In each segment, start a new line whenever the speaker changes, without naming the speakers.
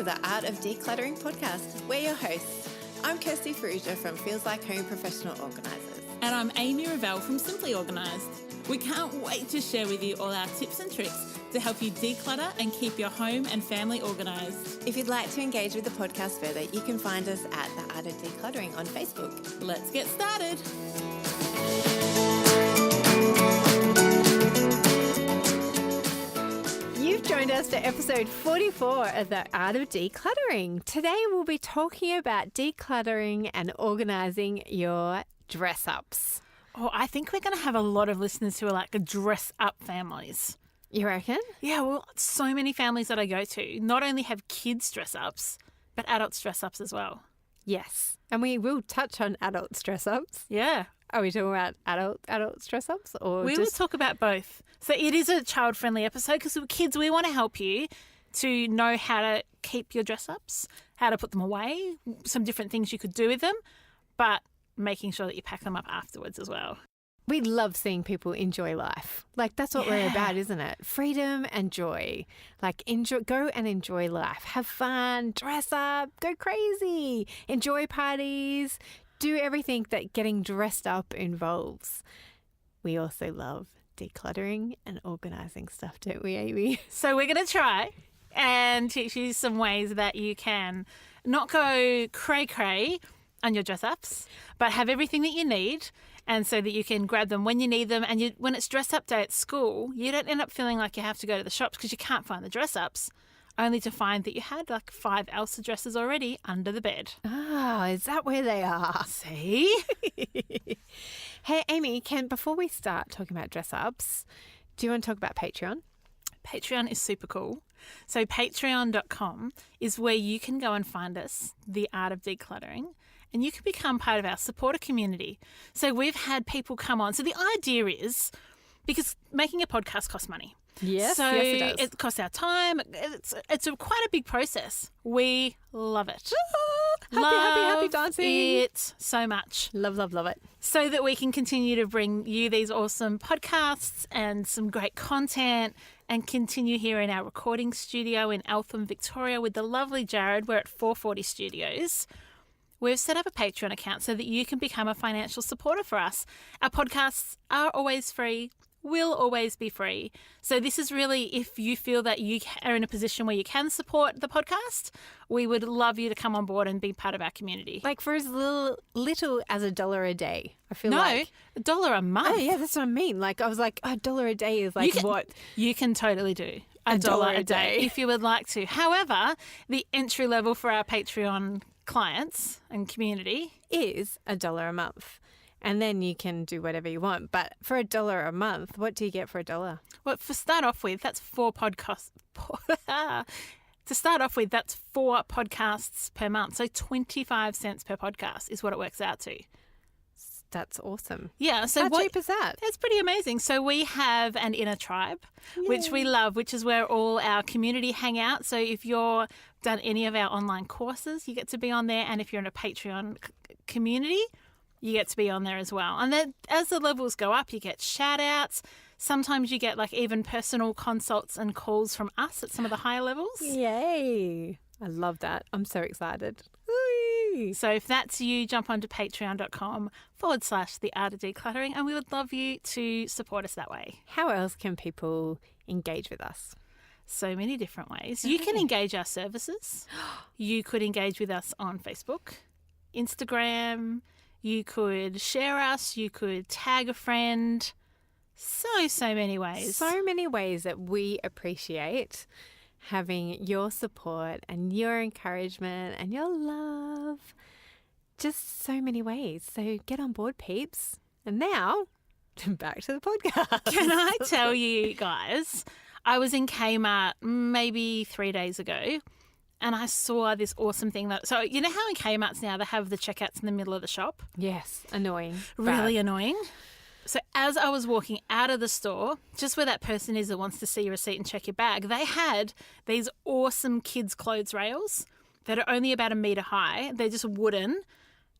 to the Art of Decluttering podcast. We're your hosts. I'm Kirsty Ferrugia from Feels Like Home Professional Organisers.
And I'm Amy Revell from Simply Organised. We can't wait to share with you all our tips and tricks to help you declutter and keep your home and family organised.
If you'd like to engage with the podcast further, you can find us at the Art of Decluttering on Facebook.
Let's get started.
You've joined us to episode 44 of the Art of Decluttering. Today we'll be talking about decluttering and organising your dress-ups.
Oh, I think we're going to have a lot of listeners who are like dress-up families.
You reckon?
Yeah, well, so many families that I go to not only have kids dress-ups, but adults dress-ups as well.
Yes. And we will touch on adult dress-ups.
Yeah.
Are we talking about adult dress-ups? Or
we will talk about both. So it is a child-friendly episode because with kids, we want to help you to know how to keep your dress-ups, how to put them away, some different things you could do with them, but making sure that you pack them up afterwards as well.
We love seeing people enjoy life. Like, that's what we're about, isn't it? Freedom and joy. Like, go and enjoy life. Have fun, dress up, go crazy, enjoy parties, do everything that getting dressed up involves. We also love decluttering and organising stuff, don't we, Amy?
So we're going to try and teach you some ways that you can not go cray-cray on your dress-ups, but have everything that you need, and so that you can grab them when you need them. And when it's dress-up day at school, you don't end up feeling like you have to go to the shops because you can't find the dress-ups, only to find that you had like 5 Elsa dresses already under the bed.
Oh, is that where they are?
See?
Hey, Amy, before we start talking about dress-ups, do you want to talk about Patreon?
Patreon is super cool. So patreon.com is where you can go and find us, The Art of Decluttering, and you can become part of our supporter community. So we've had people come on. So the idea is, because making a podcast costs money.
Yes,
so
yes, it does.
It costs our time. It's quite a big process. We love it.
Happy dancing.
It so much.
Love it.
So that we can continue to bring you these awesome podcasts and some great content and continue here in our recording studio in Eltham, Victoria with the lovely Jared. We're at 440 Studios. We've set up a Patreon account so that you can become a financial supporter for us. Our podcasts are always free, will always be free. So this is really, if you feel that you are in a position where you can support the podcast, we would love you to come on board and be part of our community.
Like for as little as $1 a day. I feel like.
No, $1 a month.
Oh, yeah, that's what I mean. Like, I was like, $1 a day is like what?
You can totally do $1 a day if you would like to. However, the entry level for our Patreon clients and community
is $1 a month. And then you can do whatever you want. But for $1 a month, what do you get for $1?
Well, to start off with, that's 4 podcasts. To start off with, that's 4 podcasts per month. So 25 cents per podcast is what it works out to.
That's awesome.
Yeah. So
how cheap is that?
It's pretty amazing. So we have an inner tribe, which we love, which is where all our community hang out. So if you're done any of our online courses, you get to be on there. And if you're in a Patreon community, you get to be on there as well. And then as the levels go up, you get shout outs. Sometimes you get like even personal consults and calls from us at some of the higher levels.
Yay. I love that. I'm so excited.
So if that's you, jump onto patreon.com/The Art of Decluttering, and we would love you to support us that way.
How else can people engage with us?
So many different ways. You can engage our services. You could engage with us on Facebook, Instagram. You could share us. You could tag a friend. So many ways.
So many ways that we appreciate having your support and your encouragement and your love. Just so many ways. So get on board, peeps. And now, back to the podcast.
Can I tell you guys, I was in Kmart maybe 3 days ago and I saw this awesome thing. So you know how in Kmart's now they have the checkouts in the middle of the shop?
Yes, annoying.
Really annoying. So as I was walking out of the store, just where that person is that wants to see your receipt and check your bag, they had these awesome kids' clothes rails that are only about 1 metre high. They're just wooden.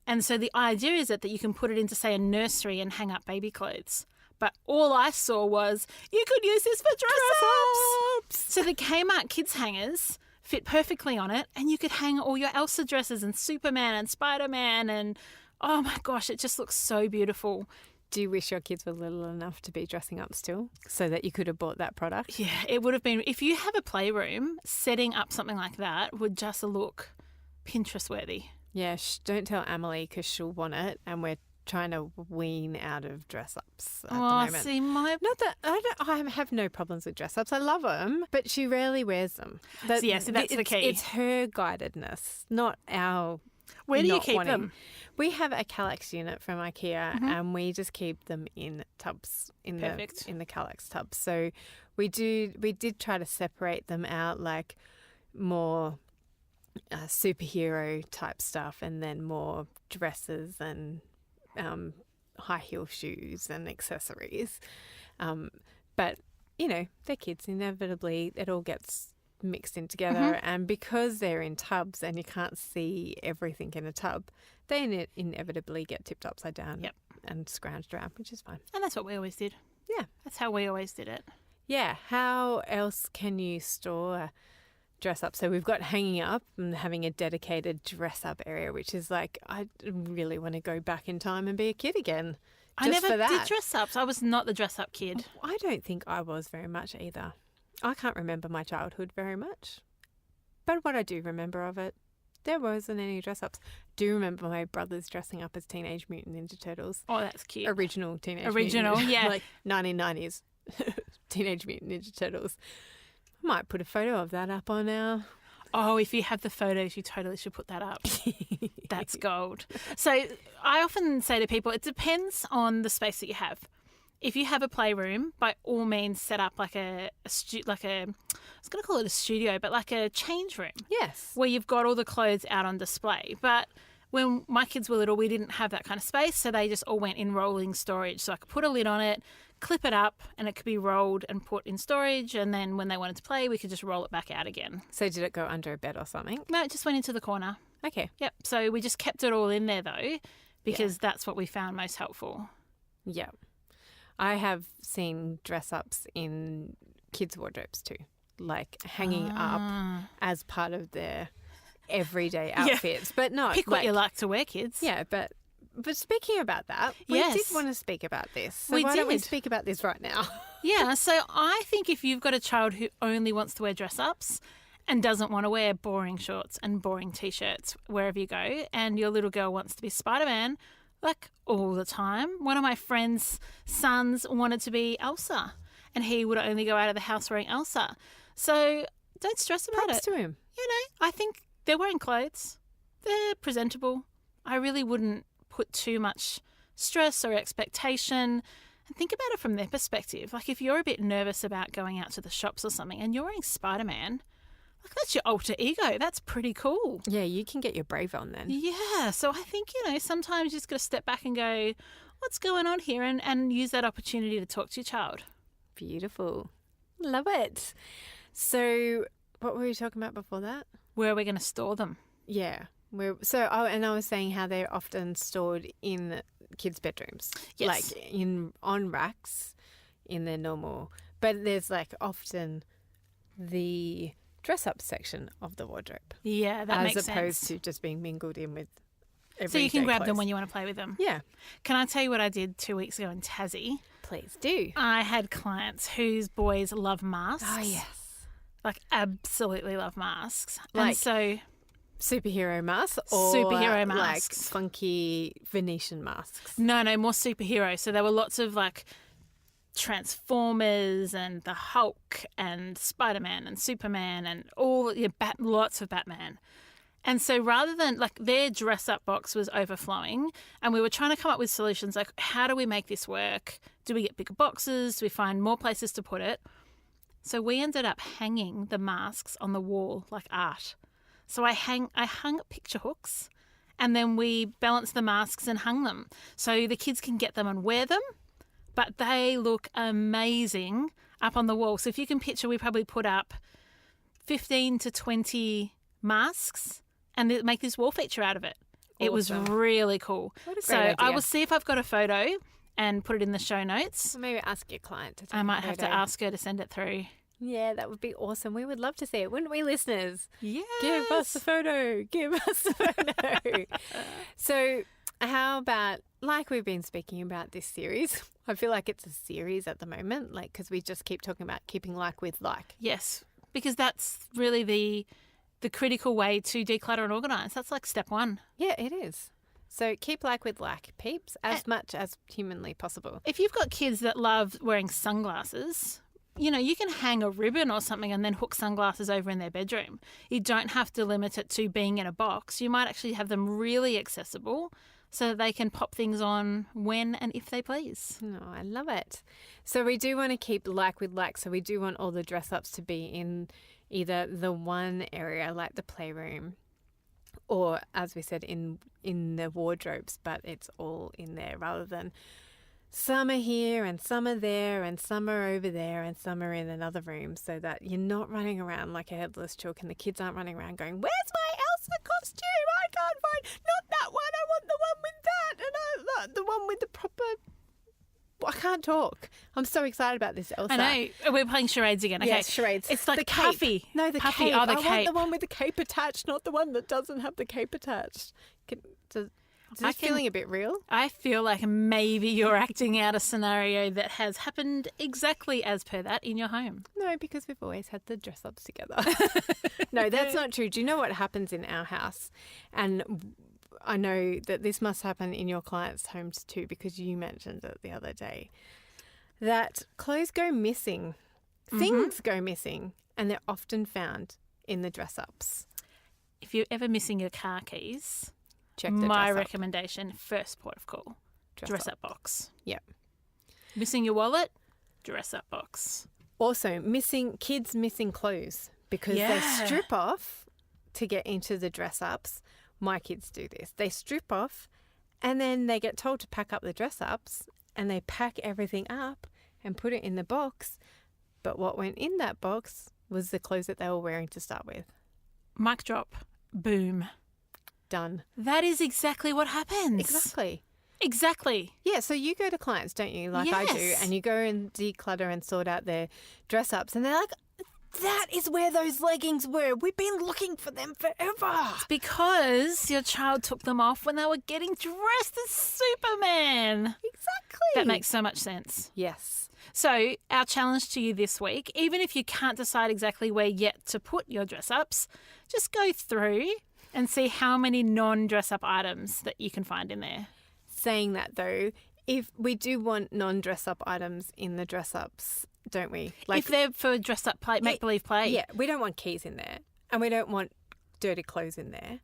And so the idea is that you can put it into, say, a nursery and hang up baby clothes. But all I saw was, you could use this for dress-ups. So the Kmart kids hangers fit perfectly on it, and you could hang all your Elsa dresses and Superman and Spider-Man and, oh my gosh, it just looks so beautiful.
Do you wish your kids were little enough to be dressing up still so that you could have bought that product?
Yeah, it would have been, if you have a playroom, setting up something like that would just look Pinterest worthy.
Yeah, don't tell Emily because she'll want it, and we're trying to wean out of dress-ups at the moment.
See,
Not that I have no problems with dress-ups. I love them, but she rarely wears them.
So that's the key.
It's her guidedness, not our.
Where do you
not
keep
wanting.
them?
We have a Kallax unit from IKEA, and we just keep them in tubs in the Kallax tubs. So we did try to separate them out, like more superhero type stuff, and then more dresses and high heel shoes and accessories. But they're kids. Inevitably, it all gets mixed in together, and because they're in tubs and you can't see everything in a tub, they inevitably get tipped upside down and scrounged around, which is fine.
And that's what we always did.
Yeah.
That's how we always did it.
Yeah. How else can you store dress up? So we've got hanging up and having a dedicated dress up area, which is like, I really want to go back in time and be a kid again.
I never did dress ups. I was not the dress up kid.
I don't think I was very much either. I can't remember my childhood very much. But what I do remember of it, there wasn't any dress-ups. Do remember my brothers dressing up as Teenage Mutant Ninja Turtles.
Oh, that's cute.
Original Teenage
Mutant. Yeah.
Like 1990s Teenage Mutant Ninja Turtles. I might put a photo of that up on our...
Oh, if you have the photos, you totally should put that up. That's gold. So I often say to people, it depends on the space that you have. If you have a playroom, by all means, set up like I was going to call it a studio, but like a change room.
Yes.
Where you've got all the clothes out on display. But when my kids were little, we didn't have that kind of space, so they just all went in rolling storage. So I could put a lid on it, clip it up, and it could be rolled and put in storage. And then when they wanted to play, we could just roll it back out again.
So did it go under a bed or something?
No, it just went into the corner.
Okay.
Yep. So we just kept it all in there, though, because that's what we found most helpful.
Yeah. I have seen dress-ups in kids' wardrobes too, like hanging up as part of their everyday outfits. But no,
pick what you like to wear, kids.
Yeah, but speaking about that, we did want to speak about this. So why don't we speak about this right now?
Yeah, so I think if you've got a child who only wants to wear dress-ups and doesn't want to wear boring shorts and boring T-shirts wherever you go, and your little girl wants to be Spider-Man, like all the time. One of my friend's sons wanted to be Elsa, and he would only go out of the house wearing Elsa. So don't stress about
Props
it.
to him.
I think they're wearing clothes. They're presentable. I really wouldn't put too much stress or expectation, and think about it from their perspective. Like if you're a bit nervous about going out to the shops or something and you're wearing Spider-Man, like that's your alter ego. That's pretty cool.
Yeah, you can get your brave on then.
Yeah. So I think, sometimes you just got to step back and go, what's going on here? And use that opportunity to talk to your child.
Beautiful. Love it. So what were we talking about before that?
Where are we going to store them?
Yeah. I was saying how they're often stored in kids' bedrooms.
Yes.
Like on racks in their normal. But there's like often the dress-up section of the wardrobe.
Yeah, that makes sense.
As opposed to just being mingled in with everyday
So you can grab
clothes.
them when you want to play with them.
Yeah.
Can I tell you what I did 2 weeks ago in Tassie?
Please do.
I had clients whose boys love masks.
Oh, yes.
Like absolutely love masks.
Like
and so
superhero masks or
superhero masks.
like funky Venetian masks?
No, more superhero. So there were lots of like Transformers and the Hulk and Spider-Man and Superman and lots of Batman. And so rather than like their dress-up box was overflowing, and we were trying to come up with solutions like how do we make this work? Do we get bigger boxes? Do we find more places to put it? So we ended up hanging the masks on the wall like art. So I hung picture hooks, and then we balanced the masks and hung them. So the kids can get them and wear them, but they look amazing up on the wall. So if you can picture, we probably put up 15 to 20 masks and make this wall feature out of it. Awesome. It was really cool.
What a great
so
idea.
I will see if I've got a photo and put it in the show notes.
Or maybe ask your client to take
I might
a
have
photo.
to ask her to send it through.
Yeah, that would be awesome. We would love to see it, wouldn't we, listeners?
Yes.
Give us the photo. Give us the photo. So how about, like we've been speaking about this series, I feel like it's a series at the moment, like because we just keep talking about keeping like with like.
Yes, because that's really the critical way to declutter and organise. That's like step one.
Yeah, it is. So keep like with like, peeps, as much as humanly possible.
If you've got kids that love wearing sunglasses, you can hang a ribbon or something and then hook sunglasses over in their bedroom. You don't have to limit it to being in a box. You might actually have them really accessible so that they can pop things on when and if they please.
No, I love it. So we do want to keep like with like. So we do want all the dress ups to be in either the one area, like the playroom, or as we said, in the wardrobes, but it's all in there rather than some are here and some are there and some are over there and some are in another room, so that you're not running around like a headless chook and the kids aren't running around going, where's my Elsa costume? I can't find, not that one, I want the one with that, and the one with the proper... I can't talk. I'm so excited about this, Elsa.
I know. We're playing charades again. Okay.
Yes, charades.
It's like
the
puffy.
Cape. No, the
puffy.
cape.
Oh, the
I
cape.
want the one with the cape attached, not the one that doesn't have the cape attached. Is this feeling a bit real?
I feel like maybe you're acting out a scenario that has happened exactly as per that in your home.
No, because we've always had the dress ups together. No, that's not true. Do you know what happens in our house? And I know that this must happen in your clients' homes too, because you mentioned it the other day, that clothes go missing, things go missing, and they're often found in the dress ups.
If you're ever missing your car keys,
Check the
my
dress up.
recommendation, first port of call, dress up box.
Yep.
Missing your wallet, dress up box.
Also, kids missing clothes because they strip off to get into the dress ups. My kids do this. They strip off and then they get told to pack up the dress ups and they pack everything up and put it in the box. But what went in that box was the clothes that they were wearing to start with.
Mic drop. Boom.
Done.
That is exactly what happens.
Exactly. Yeah, so you go to clients, don't you, like I do, and you go and declutter and sort out their dress ups and they're like, that is where those leggings were. We've been looking for them forever.
It's because your child took them off when they were getting dressed as Superman.
Exactly.
That makes so much sense.
Yes.
So our challenge to you this week, even if you can't decide exactly where yet to put your dress-ups, just go through and see how many non-dress-up items that you can find in there.
Saying that though, if we do want non-dress-up items in the dress-ups, don't we?
Like, if they're for dress-up play, make-believe play.
Yeah, we don't want keys in there and we don't want dirty clothes in there.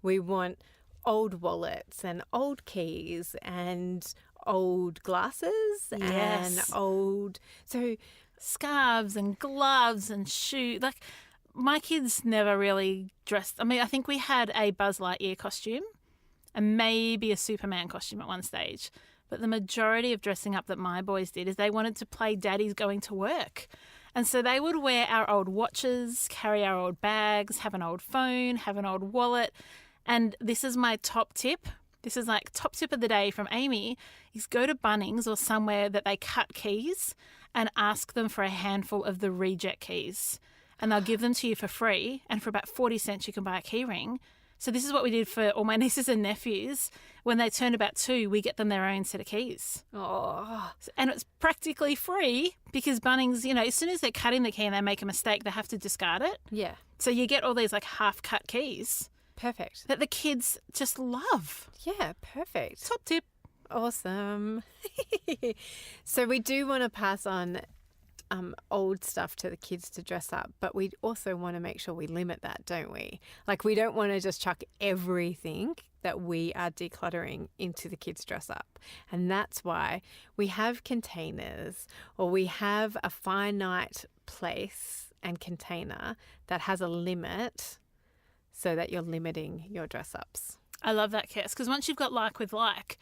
We want old wallets and old keys and old glasses and old... So
scarves and gloves and shoes. Like, my kids never really dressed... I mean, I think we had a Buzz Lightyear costume and maybe a Superman costume at one stage. But the majority of dressing up that my boys did is they wanted to play daddy's going to work. And so they would wear our old watches, carry our old bags, have an old phone, have an old wallet. And this is my top tip. This is like top tip of the day from Amy, is go to Bunnings or somewhere that they cut keys and ask them for a handful of the reject keys. And they'll give them to you for free. And for about 40 cents, you can buy a key ring. So this is what we did for all my nieces and nephews. When they turned about 2, we get them their own set of keys.
Oh.
And it's practically free because Bunnings, as soon as they're cutting the key and they make a mistake, they have to discard it.
Yeah.
So you get all these like half-cut keys.
Perfect.
That the kids just love.
Yeah, perfect.
Top tip.
Awesome. So we do want to pass on old stuff to the kids to dress up, but we also want to make sure we limit that, don't we? Like, we don't want to just chuck everything that we are decluttering into the kids' dress up. And that's why we have containers, or we have a finite place and container that has a limit so that you're limiting your dress ups.
I love that, Kes, because once you've got like with like,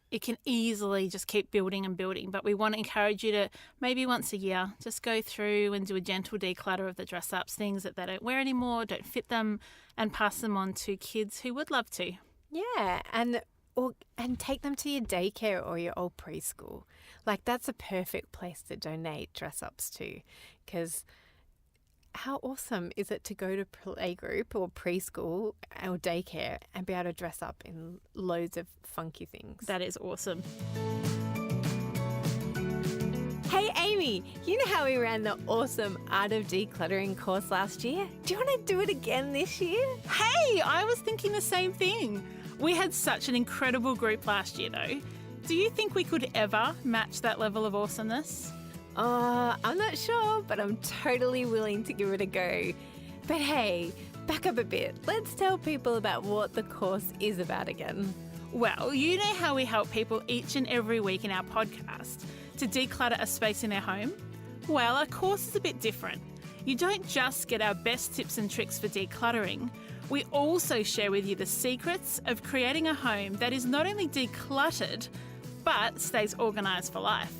it can easily just keep building and building. But we want to encourage you to maybe once a year just go through and do a gentle declutter of the dress-ups, things that they don't wear anymore, don't fit them, and pass them on to kids who would love to.
Yeah, and take them to your daycare or your old preschool. Like, that's a perfect place to donate dress-ups to, because how awesome is it to go to playgroup or preschool or daycare and be able to dress up in loads of funky things?
That is awesome.
Hey Amy, you know how we ran the awesome Art of Decluttering course last year? Do you want to do it again this year?
Hey, I was thinking the same thing. We had such an incredible group last year though. Do you think we could ever match that level of awesomeness?
I'm not sure, but I'm totally willing to give it a go. But hey, back up a bit. Let's tell people about what the course is about again.
Well, you know how we help people each and every week in our podcast to declutter a space in their home? Well, our course is a bit different. You don't just get our best tips and tricks for decluttering. We also share with you the secrets of creating a home that is not only decluttered, but stays organised for life.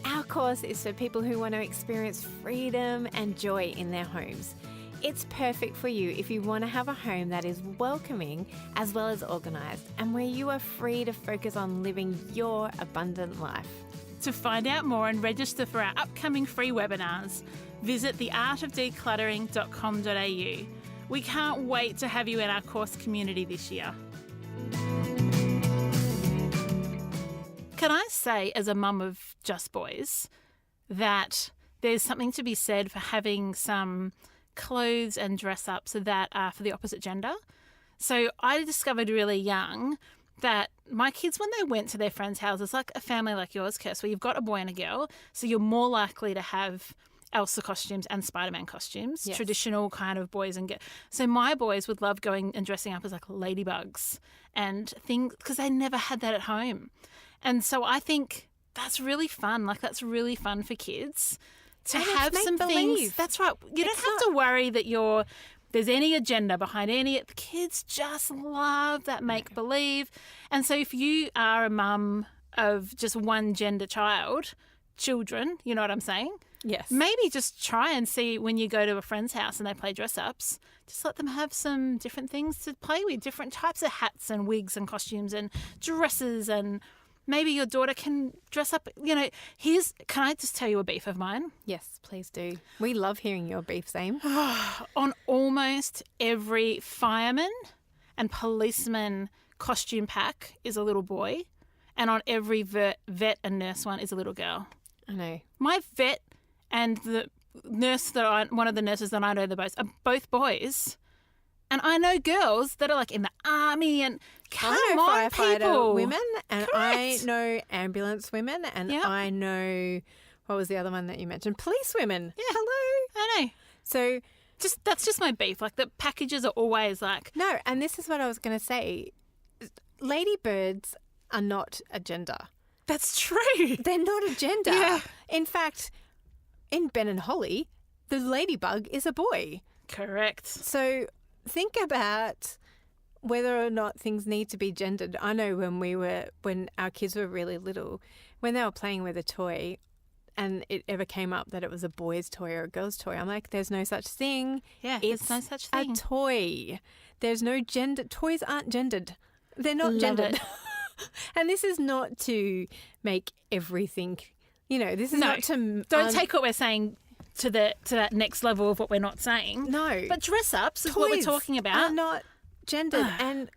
Our course is for people who want to experience freedom and joy in their homes. It's perfect for you if you want to have a home that is welcoming as well as organised and where you are free to focus on living your abundant life.
To find out more and register for our upcoming free webinars, visit theartofdecluttering.com.au. We can't wait to have you in our course community this year. Can I say, as a mum of just boys, that there's something to be said for having some clothes and dress-ups that are for the opposite gender? So I discovered really young that my kids, when they went to their friends' houses, like a family like yours, Kirst, where you've got a boy and a girl, so you're more likely to have Elsa costumes and Spider-Man costumes,
yes.
Traditional kind of boys and girls. So my boys would love going and dressing up as like ladybugs and things because they never had that at home. And so I think that's really fun. Like that's really fun for kids to
and
have some things. That's right. You don't have to worry that there's any agenda behind any. The kids just love that make-believe. And so if you are a mum of just one gender children, you know what I'm saying?
Yes.
Maybe just try and see when you go to a friend's house and they play dress-ups, just let them have some different things to play with, different types of hats and wigs and costumes and dresses, and maybe your daughter can dress up. Can I just tell you a beef of mine?
Yes, please do. We love hearing your beefs, Aim.
On almost every fireman and policeman costume pack is a little boy, and on every vet and nurse one is a little girl.
I know.
My vet and the nurse one of the nurses that I know the most are both boys. And I know girls that are like in the army and come
I know
on,
firefighter
people.
women, and
Correct.
I know ambulance women, and
Yep.
I know, what was the other one that you mentioned? Police women.
Yeah.
Hello.
I know.
So,
That's just my beef. Like the packages are always like,
no, and this is what I was going to say. Ladybirds are not a gender.
that's true.
They're not a gender.
Yeah.
In fact, in Ben and Holly, the ladybug is a boy.
Correct.
So think about whether or not things need to be gendered. I know when our kids were really little, when they were playing with a toy and it ever came up that it was a boy's toy or a girl's toy, I'm like, there's no such thing.
Yeah,
It's
there's no such thing.
a toy. There's no gender. Toys aren't gendered. They're not
Love
gendered.
it.
And this is not to make everything, this is
No,
not to...
Don't take what we're saying to that next level of what we're not saying.
No.
But dress ups is what we're
Toys
talking about.
are not gendered, and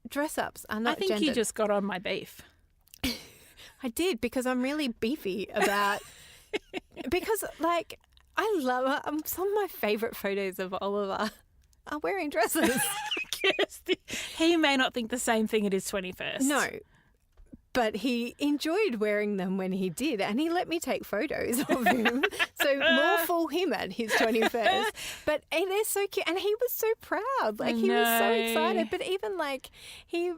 dress-ups are not
I think
gendered.
you just got on my beef.
I did, because I'm really beefy about... because, I love... some of my favourite photos of Oliver are wearing dresses.
Kirsty, he may not think the same thing at his 21st.
No, but he enjoyed wearing them when he did, and he let me take photos of him. So more for him at his 21st. But it is so cute, and he was so proud. He was so excited. But even he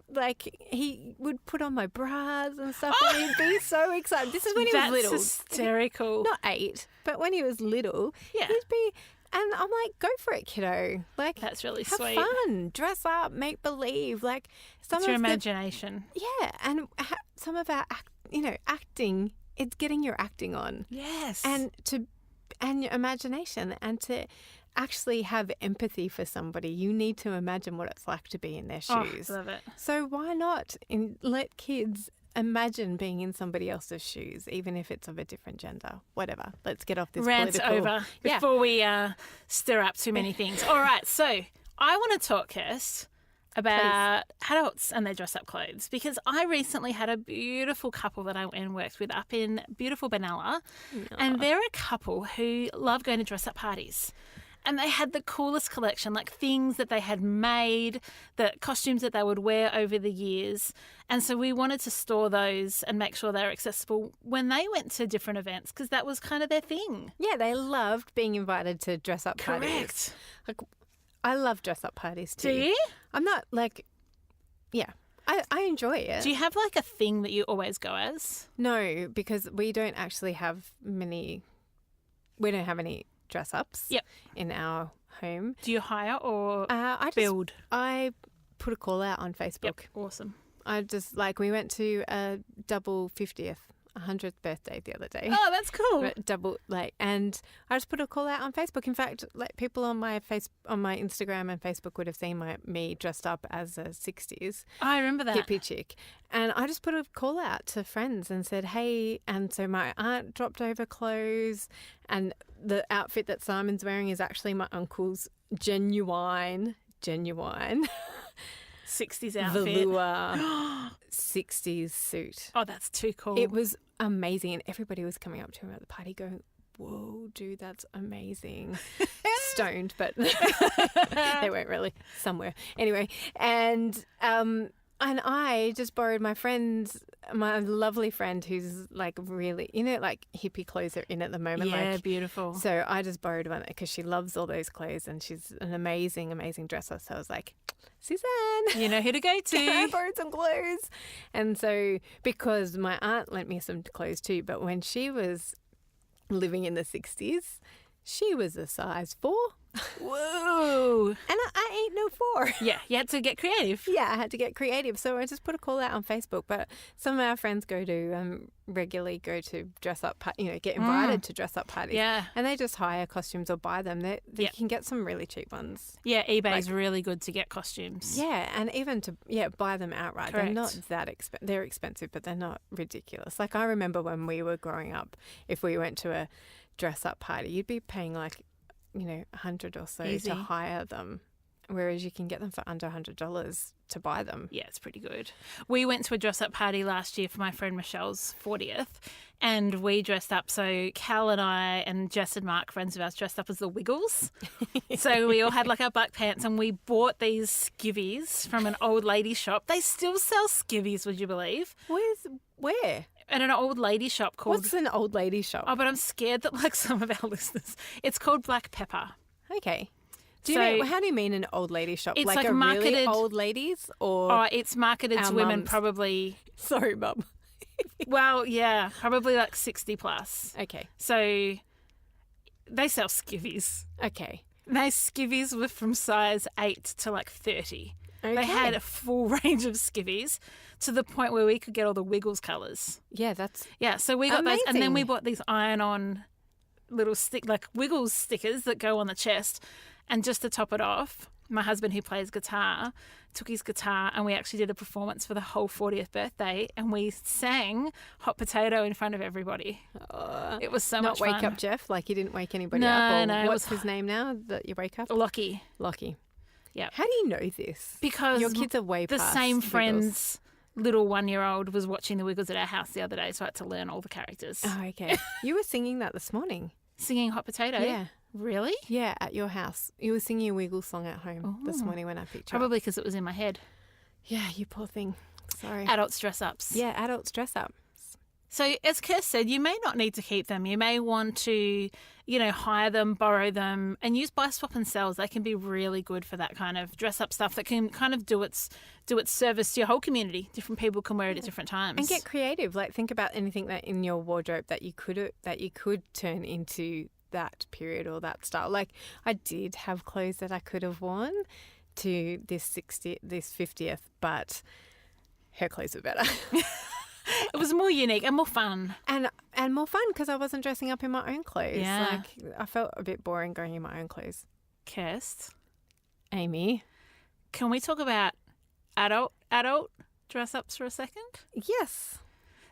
would put on my bras and stuff, and he'd be so excited. This is when he was little.
That's hysterical.
Not 8, but when he was little,
Yeah.
he'd be. And I'm like, go for it, kiddo.
That's really
have
sweet.
fun, dress up, make believe. Some
It's your
of the
imagination.
yeah, and some of our acting, it's getting your acting on,
Yes.
and your imagination, and to actually have empathy for somebody, you need to imagine what it's like to be in their shoes.
Love it.
So why not let kids imagine being in somebody else's shoes, even if it's of a different gender. Whatever. Let's get off this
Rant
political.
over
Yeah.
before we stir up too many things. All right, so I want to talk, Kirst, about adults and their dress-up clothes, because I recently had a beautiful couple that I went and worked with up in beautiful Benalla, and they're a couple who love going to dress-up parties. And they had the coolest collection, like things that they had made, the costumes that they would wear over the years. And so we wanted to store those and make sure they were accessible when they went to different events, because that was kind of their thing.
Yeah, they loved being invited to dress-up parties.
Correct.
Like, I love dress-up parties too.
Do you?
I'm not like, yeah, I enjoy it.
Do you have like a thing that you always go as?
No, because we don't actually have any dress-ups in our home.
Do you hire or
I
build?
I put a call out on Facebook.
Yep, awesome.
I just, like, we went to a double 100th birthday the other day.
Oh, that's cool.
Double, like, and I just put a call out on Facebook. In fact, like, people on my Instagram and Facebook would have seen me dressed up as a 60s
I remember that.
hippie chick, and I just put a call out to friends and said, hey. And so my aunt dropped over clothes, and the outfit that Simon's wearing is actually my uncle's genuine
60s outfit.
velour 60s suit.
Oh, that's too cool.
It was amazing, and everybody was coming up to him at the party going, whoa, dude, that's amazing. Stoned, but they weren't really, somewhere. Anyway, and I just borrowed my lovely friend who's like really, like hippie clothes are in at the moment.
Yeah,
like,
beautiful.
So I just borrowed one because she loves all those clothes and she's an amazing, amazing dresser. So I was like, Suzanne,
You know who to go to.
I borrowed some clothes. And so, because my aunt lent me some clothes too, but when she was living in the 60s, she was a size 4.
Whoa.
And I ain't no 4.
Yeah, you had to get creative.
Yeah, I had to get creative. So I just put a call out on Facebook. But some of our friends regularly go to dress up, get invited to dress up parties.
Yeah.
And they just hire costumes or buy them. They can get some really cheap ones.
Yeah, eBay's really good to get costumes.
Yeah, and even to buy them outright.
Correct.
They're not that expensive. They're expensive, but they're not ridiculous. Like, I remember when we were growing up, if we went to a dress up party, you'd be paying like, $100 or so
Easy.
to hire them, whereas you can get them for under $100 to buy them.
Yeah, it's pretty good. We went to a dress-up party last year for my friend Michelle's 40th, and we dressed up. So Cal and I and Jess and Mark, friends of ours, dressed up as the Wiggles. So we all had like our black pants, and we bought these skivvies from an old lady shop. They still sell skivvies, would you believe?
Where?
At an old lady shop called...
What's an old lady shop?
Oh, but I'm scared that like some of our listeners... It's called Black Pepper.
Okay. How do you mean an old lady shop?
It's
like a
marketed...
really old ladies or...
Oh, it's marketed
our
to women
mums?
probably...
Sorry, Mum.
Well, yeah, probably like 60 plus.
Okay.
So they sell skivvies.
Okay.
Those skivvies were from size 8 to like 30.
Okay.
They had a full range of skivvies to the point where we could get all the Wiggles colours.
Yeah, that's...
Yeah, so we got those, and then we
Amazing.
bought these iron-on little Wiggles stickers that go on the chest. And just to top it off, my husband, who plays guitar, took his guitar and we actually did a performance for the whole 40th birthday, and we sang Hot Potato in front of everybody. It was so much fun.
Not Wake Up Jeff, like you didn't wake anybody
No,
up? Or
no, it
what's
was-
his name now that you wake up?
Lockie.
Lockie.
Yeah.
How do you know this?
Because
Your kids are way
the
past
same
Wiggles.
friend's little 1-year-old was watching the Wiggles at our house the other day, so I had to learn all the characters.
Oh, okay. You were singing that this morning.
Singing Hot Potato?
Yeah.
Really?
Yeah, at your house. You were singing a Wiggles song at home this morning when I picked you up.
Probably because it was in my head.
Yeah, you poor thing. Sorry.
Adults dress-ups.
Yeah, adults dress up.
So as Kirst said, you may not need to keep them. You may want to, hire them, borrow them, and use buy, swap and sells. They can be really good for that kind of dress-up stuff that can kind of do its service to your whole community. Different people can wear it at different times.
And get creative. Like, think about anything that in your wardrobe that you could turn into that period or that style. Like, I did have clothes that I could have worn to this 50th, but her clothes were better.
It was more unique and more fun.
And more fun because I wasn't dressing up in my own clothes.
Yeah.
Like, I felt a bit boring going in my own clothes.
Kirst,
Amy?
can we talk about adult dress-ups for a second?
Yes.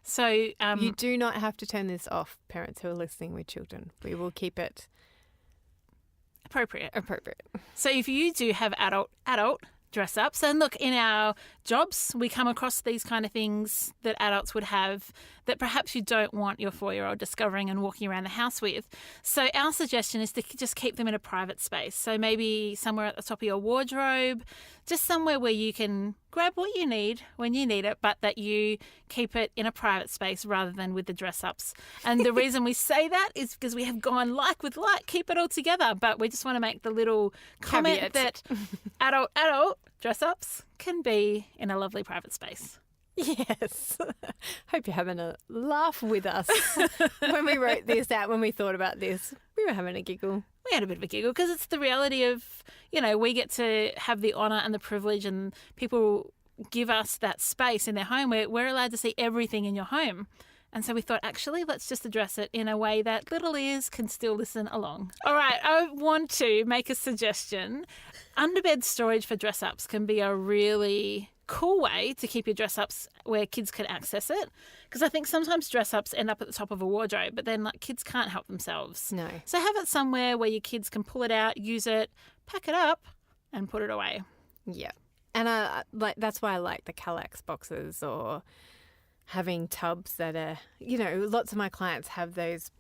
So
You do not have to turn this off, parents who are listening with children. We will keep it
appropriate.
So
if you do have adult dress ups, and look, in our jobs we come across these kind of things that adults would have that perhaps you don't want your 4-year-old discovering and walking around the house with. So our suggestion is to just keep them in a private space. So maybe somewhere at the top of your wardrobe, just somewhere where you can grab what you need when you need it, but that you keep it in a private space rather than with the dress ups. And the reason we say that is because we have gone like with like, keep it all together. But we just want to make the little comment that adult dress ups can be in a lovely private space.
Yes. Hope you're having a laugh with us. When we wrote this out, when we thought about this, we were having a giggle.
We had a bit of a giggle because it's the reality of, we get to have the honour and the privilege, and people give us that space in their home where we're allowed to see everything in your home. And so we thought, actually, let's just address it in a way that little ears can still listen along. All right, I want to make a suggestion. Underbed storage for dress-ups can be a really cool way to keep your dress-ups where kids can access it. Because I think sometimes dress-ups end up at the top of a wardrobe, but then kids can't help themselves.
No.
So have it somewhere where your kids can pull it out, use it, pack it up, and put it away.
Yeah. And that's why I like the Kallax boxes, or having tubs that are, lots of my clients have those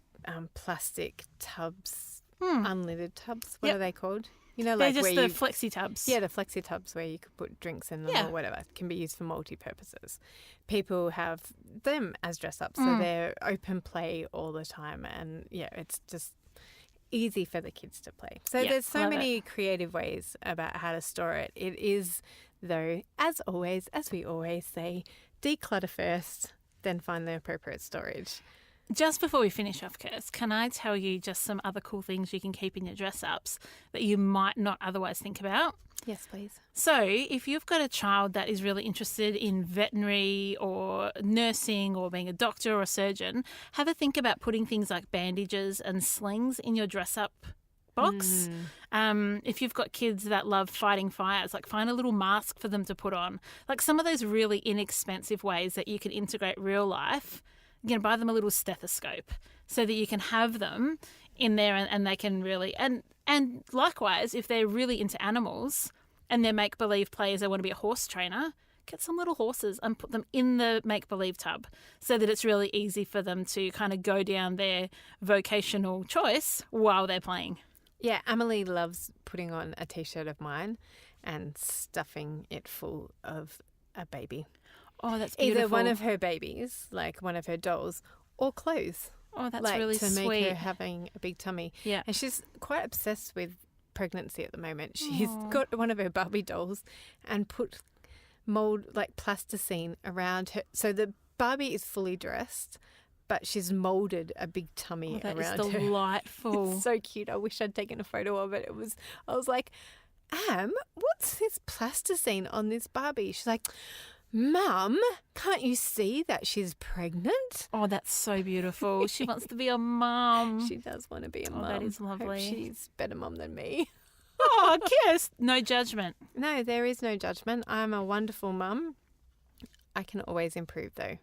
plastic tubs, unlidded tubs. What are they called?
They're just the flexi tubs.
Yeah, the flexi tubs where you could put drinks in them or whatever. Can be used for multi-purposes. People have them as dress-ups, so they're open play all the time. And, it's just easy for the kids to play. So there's so many creative ways about how to store it. It is, though, as always, as we always say, declutter first, then find the appropriate storage.
Just before we finish off, Kirst, can I tell you just some other cool things you can keep in your dress-ups that you might not otherwise think about?
Yes, please.
So if you've got a child that is really interested in veterinary or nursing or being a doctor or a surgeon, have a think about putting things like bandages and slings in your dress-up box. If you've got kids that love fighting fires, find a little mask for them to put on. Some of those really inexpensive ways that you can integrate real life. Buy them a little stethoscope so that you can have them in there and they can really... And likewise, if they're really into animals and they're make-believe players, they want to be a horse trainer, get some little horses and put them in the make-believe tub so that it's really easy for them to kind of go down their vocational choice while they're playing.
Yeah, Emily loves putting on a T-shirt of mine and stuffing it full of a baby.
Oh, that's beautiful.
Either one of her babies, one of her dolls, or clothes.
Oh, that's really sweet.
To make her having a big tummy.
Yeah.
And she's quite obsessed with pregnancy at the moment. She's got one of her Barbie dolls and put mold, plasticine around her. So the Barbie is fully dressed, but she's molded a big tummy around her.
That is delightful.
It's so cute. I wish I'd taken a photo of it. I was like, what's this plasticine on this Barbie? She's like, Mum, can't you see that she's pregnant?
Oh, that's so beautiful. She wants to be a mum.
She does want to be a mum.
That is lovely.
Hope she's a better mum than me.
Oh, Kirst. No judgment.
No, there is no judgment. I'm a wonderful mum. I can always improve, though.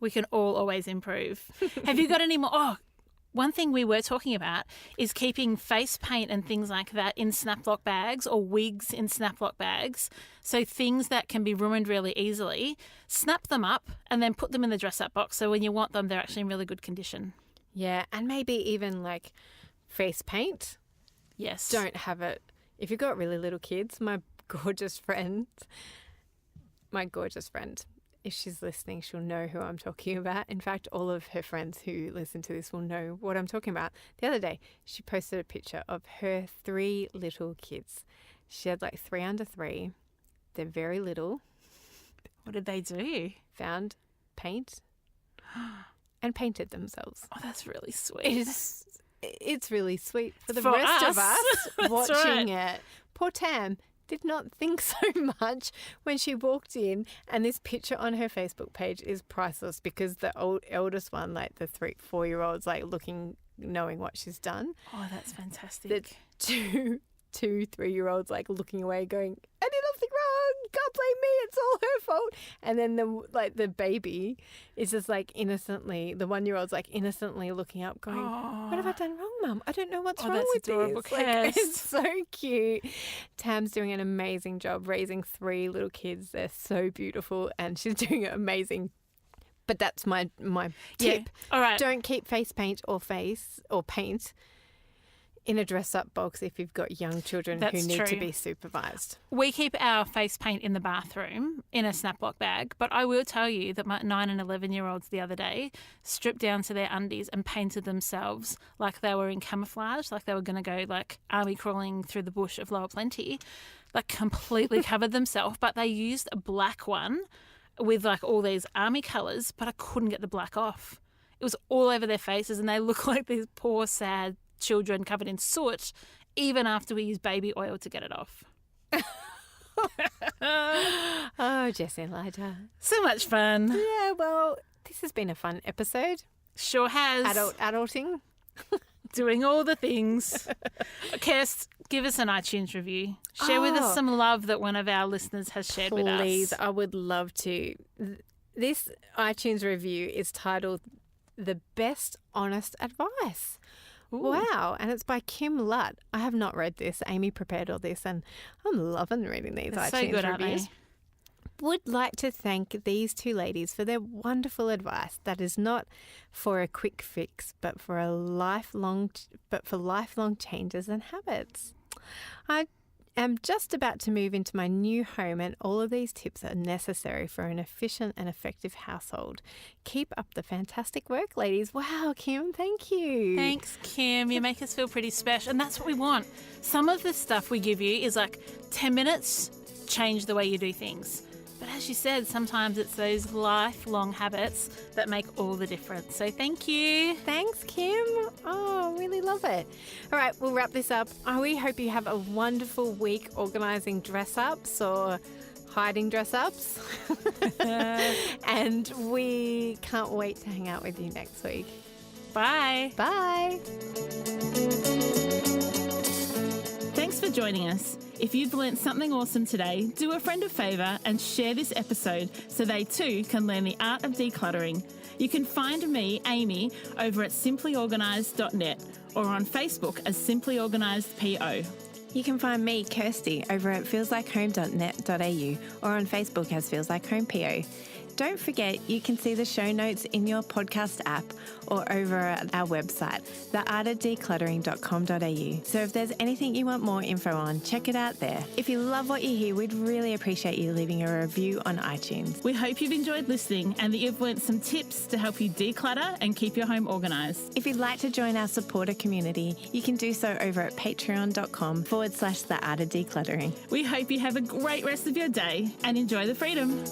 We can all always improve. Have you got any more? Oh, one thing we were talking about is keeping face paint and things like that in snap-lock bags or wigs in snap-lock bags. So things that can be ruined really easily, snap them up and then put them in the dress-up box. So when you want them, they're actually in really good condition.
Yeah, and maybe even face paint.
Yes.
Don't have it. If you've got really little kids, my gorgeous friend, if she's listening, she'll know who I'm talking about. In fact, all of her friends who listen to this will know what I'm talking about. The other day, she posted a picture of her 3 little kids. She had 3 under 3. They're very little.
What did they do?
Found paint and painted themselves.
Oh, that's really sweet.
It's really sweet for the
For
rest
us.
of us watching
right.
it. Poor Tam did not think so much when she walked in, and this picture on her Facebook page is priceless because the eldest one, the 3-4-year-old's knowing what she's done.
Oh, that's fantastic.
The 2-3-year-olds looking away going, I did nothing wrong, can't blame me. It's all her fault. And then the baby is just like innocently, the 1-year-old's like innocently looking up going, what have I done wrong, Mum? I don't know what's wrong with
adorable.
this. Like, it's so cute. Tam's doing an amazing job raising 3 little kids. They're so beautiful and she's doing it amazing. But that's my tip.
All right.
Don't keep face paint or paint in a dress-up box if you've got young children who need to be supervised.
We keep our face paint in the bathroom in a snap-lock bag, but I will tell you that my 9 and 11-year-olds the other day stripped down to their undies and painted themselves like they were in camouflage, like they were going to go like army crawling through the bush of Lower Plenty, like completely covered themselves, but they used a black one with like all these army colours, but I couldn't get the black off. It was all over their faces and they look like these poor, sad children covered in soot, even after we use baby oil to get it off.
Oh, Jess and Elijah.
So much fun.
Yeah, well, this has been a fun episode.
Sure has.
Adulting.
Doing all the things. Kirst, give us an iTunes review. Share with us some love that one of our listeners has shared with us.
Please, I would love to. This iTunes review is titled The Best Honest Advice. Ooh. Wow. And it's by Kim Lut. I have not read this. Amy prepared all this and I'm loving reading these iTunes
so good,
reviews.
Aren't they?
Would like to thank these 2 ladies for their wonderful advice that is not for a quick fix but for lifelong changes and habits. I am just about to move into my new home and all of these tips are necessary for an efficient and effective household. Keep up the fantastic work, ladies. Wow, Kim, thank you.
Thanks, Kim. You make us feel pretty special and that's what we want. Some of the stuff we give you is like 10 minutes, change the way you do things. But as you said, sometimes it's those lifelong habits that make all the difference. So thank you.
Thanks, Kim. Oh, really love it. All right, we'll wrap this up. We hope you have a wonderful week organising dress-ups or hiding dress-ups. And we can't wait to hang out with you next week.
Bye.
Bye.
Thanks for joining us. If you've learnt something awesome today, do a friend a favour and share this episode so they too can learn the art of decluttering. You can find me, Amy, over at simplyorganised.net or on Facebook as Simply Organised PO.
You can find me, Kirsty, over at feelslikehome.net.au or on Facebook as Feels Like Home PO. Don't forget, you can see the show notes in your podcast app or over at our website, theartofdecluttering.com.au. So if there's anything you want more info on, check it out there. If you love what you hear, we'd really appreciate you leaving a review on iTunes.
We hope you've enjoyed listening and that you've learnt some tips to help you declutter and keep your home organised.
If you'd like to join our supporter community, you can do so over at patreon.com/theartofdecluttering.
We hope you have a great rest of your day and enjoy the freedom.